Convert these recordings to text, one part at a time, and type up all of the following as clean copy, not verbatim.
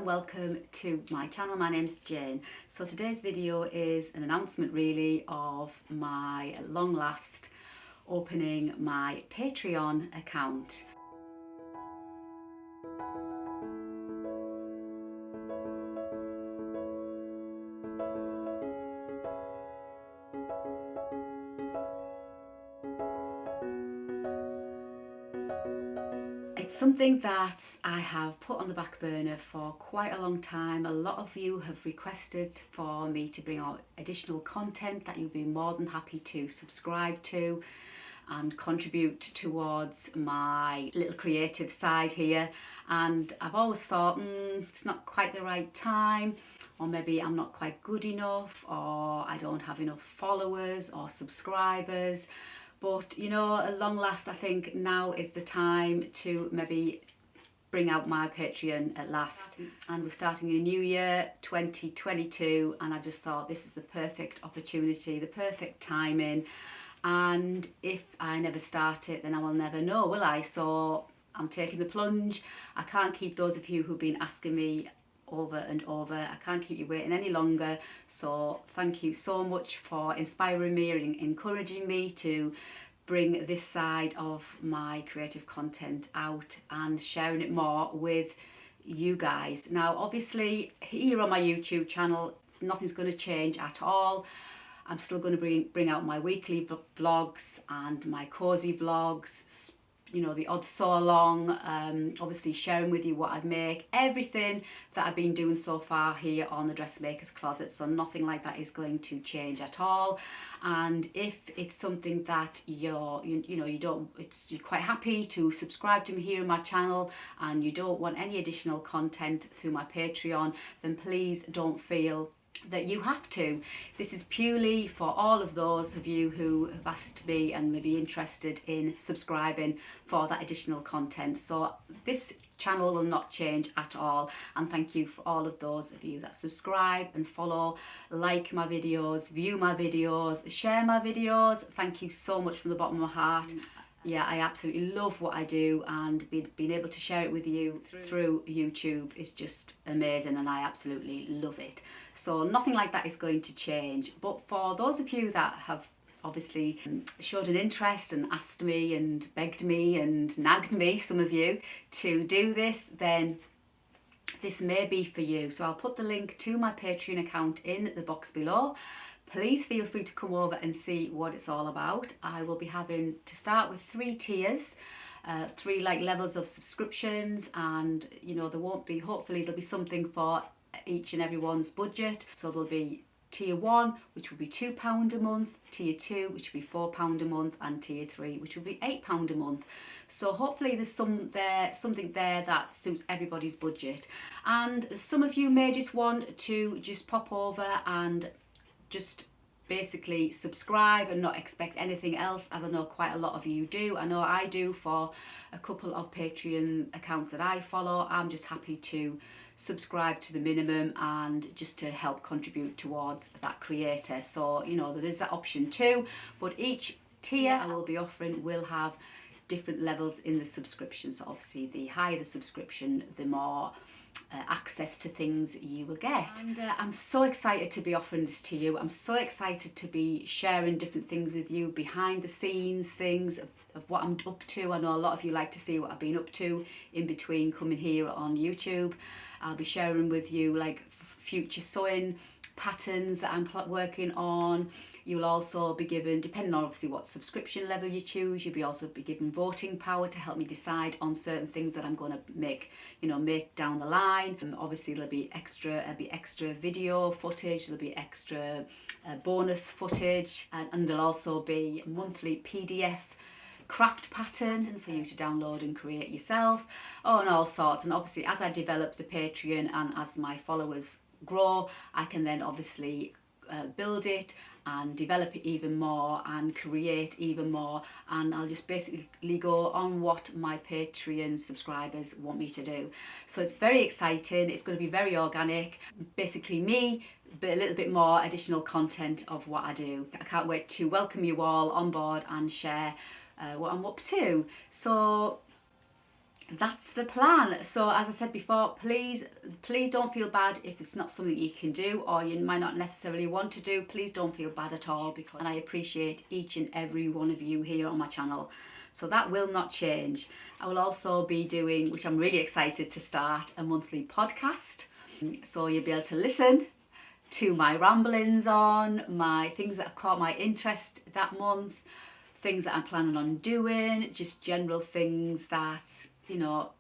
welcome to my channel. My name's Jane. So today's video is an announcement really of my at long last opening my Patreon account. It's something that I have put on the back burner for quite a long time. A lot of you have requested for me to bring out additional content that you'll be more than happy to subscribe to and contribute towards my little creative side here. And I've always thought, it's not quite the right time, or maybe I'm not quite good enough, or I don't have enough followers or subscribers. But you know, at long last, I think now is the time to maybe bring out my Patreon at last. And we're starting a new year, 2022, and I just thought this is the perfect opportunity, the perfect timing. And if I never start it, then I will never know, will I? So I'm taking the plunge. I can't keep those of you who've been asking me over and over. I can't keep you waiting any longer. So thank you so much for inspiring me and encouraging me to bring this side of my creative content out and sharing it more with you guys. Now obviously here on my YouTube channel nothing's going to change at all. I'm still going to bring out my weekly vlogs and my cozy vlogs, you know, the odd sew along, obviously sharing with you what I make, everything that I've been doing so far here on the Dressmakers Closet. So nothing like that is going to change at all. And if it's something that you're quite happy to subscribe to me here on my channel and you don't want any additional content through my Patreon, then please don't feel that you have to. This is purely for all of those of you who have asked me and may be interested in subscribing for that additional content. So this channel will not change at all, and thank you for all of those of you that subscribe and follow, like my videos, view my videos, share my videos. Thank you so much from the bottom of my heart. Yeah, I absolutely love what I do, and being able to share it with you through YouTube is just amazing, and I absolutely love it. So nothing like that is going to change. But for those of you that have obviously showed an interest and asked me and begged me and nagged me, some of you, to do this, then this may be for you. So I'll put the link to my Patreon account in the box below. Please feel free to come over and see what it's all about. I will be having to start with 3 tiers, 3 like levels of subscriptions, and you know, there won't be, hopefully there'll be something for each and everyone's budget. So there'll be tier 1, which will be £2 a month, tier 2, which will be £4 a month, and tier 3, which will be £8 a month. So hopefully there's something there that suits everybody's budget. And some of you may just want to just pop over and just basically subscribe and not expect anything else, as I know quite a lot of you do. I know I do for a couple of Patreon accounts that I follow. I'm just happy to subscribe to the minimum and just to help contribute towards that creator. So you know, there is that option too, but each tier I will be offering will have different levels in the subscription. So obviously the higher the subscription, the more access to things you will get. And I'm so excited to be offering this to you. I'm so excited to be sharing different things with you, behind the scenes things of what I'm up to. I know a lot of you like to see what I've been up to in between coming here on YouTube. I'll be sharing with you like future sewing patterns that I'm working on. You'll also be given, depending on obviously what subscription level you choose, you'll also be given voting power to help me decide on certain things that I'm going to make down the line. And obviously there'll be extra video footage, there'll be extra bonus footage, and there'll also be a monthly PDF craft pattern for you to download and create yourself. Oh, and all sorts. And obviously as I develop the Patreon and as my followers grow, I can then obviously build it and develop it even more and create even more, and I'll just basically go on what my Patreon subscribers want me to do. So it's very exciting. It's going to be very organic, basically me, but a little bit more additional content of what I do. I can't wait to welcome you all on board and share what I'm up to. So that's the plan. So as I said before, please don't feel bad if it's not something you can do or you might not necessarily want to do. Please don't feel bad at all, because I appreciate each and every one of you here on my channel. So that will not change. I will also be doing, which I'm really excited to start, a monthly podcast. So you'll be able to listen to my ramblings on my things that have caught my interest that month, things that I'm planning on doing, just general things that, you know,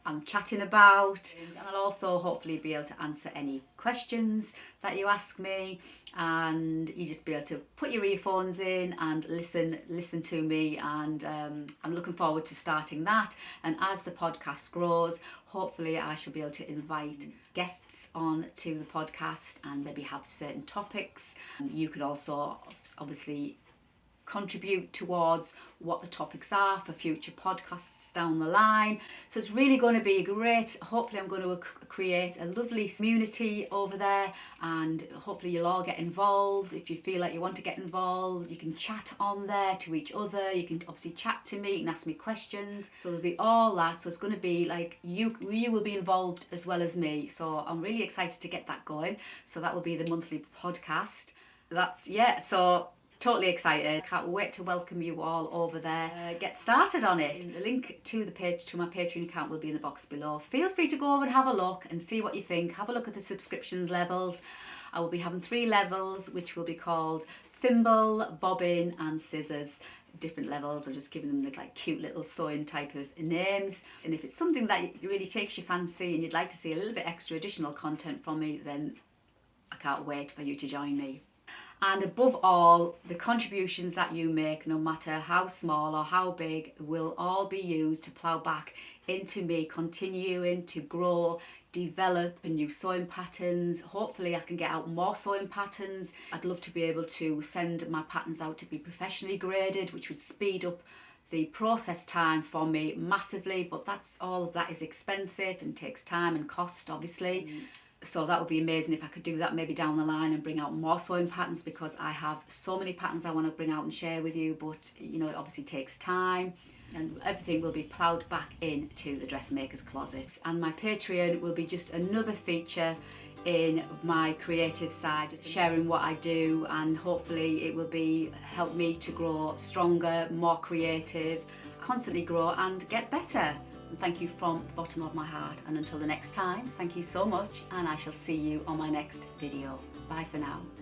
I'm chatting about. And I'll also hopefully be able to answer any questions that you ask me, and you just be able to put your earphones in and listen to me. And I'm looking forward to starting that. And as the podcast grows, hopefully I shall be able to invite guests on to the podcast and maybe have certain topics. You can also obviously contribute towards what the topics are for future podcasts down the line. So it's really going to be great. Hopefully I'm going to create a lovely community over there, and hopefully you'll all get involved. If you feel like you want to get involved, you can chat on there to each other. You can obviously chat to me, you can ask me questions. So there'll be all that. So it's going to be like you will be involved as well as me. So I'm really excited to get that going. So that will be the monthly podcast. So totally excited. Can't wait to welcome you all over there. Get started on it. The link to my Patreon account will be in the box below. Feel free to go over and have a look and see what you think. Have a look at the subscription levels. I will be having 3 levels, which will be called thimble, bobbin and scissors. Different levels. I'm just giving them like cute little sewing type of names. And if it's something that really takes your fancy and you'd like to see a little bit extra additional content from me, then I can't wait for you to join me. And above all, the contributions that you make, no matter how small or how big, will all be used to plough back into me continuing to grow, develop new sewing patterns. Hopefully I can get out more sewing patterns. I'd love to be able to send my patterns out to be professionally graded, which would speed up the process time for me massively, but all of that is expensive and takes time and cost, obviously. So that would be amazing if I could do that maybe down the line and bring out more sewing patterns, because I have so many patterns I want to bring out and share with you, but you know, it obviously takes time, and everything will be ploughed back into the Dressmakers Closet. And my Patreon will be just another feature in my creative side, just sharing what I do, and hopefully it will help me to grow stronger, more creative, constantly grow and get better. And thank you from the bottom of my heart. And until the next time, thank you so much, and I shall see you on my next video. Bye for now.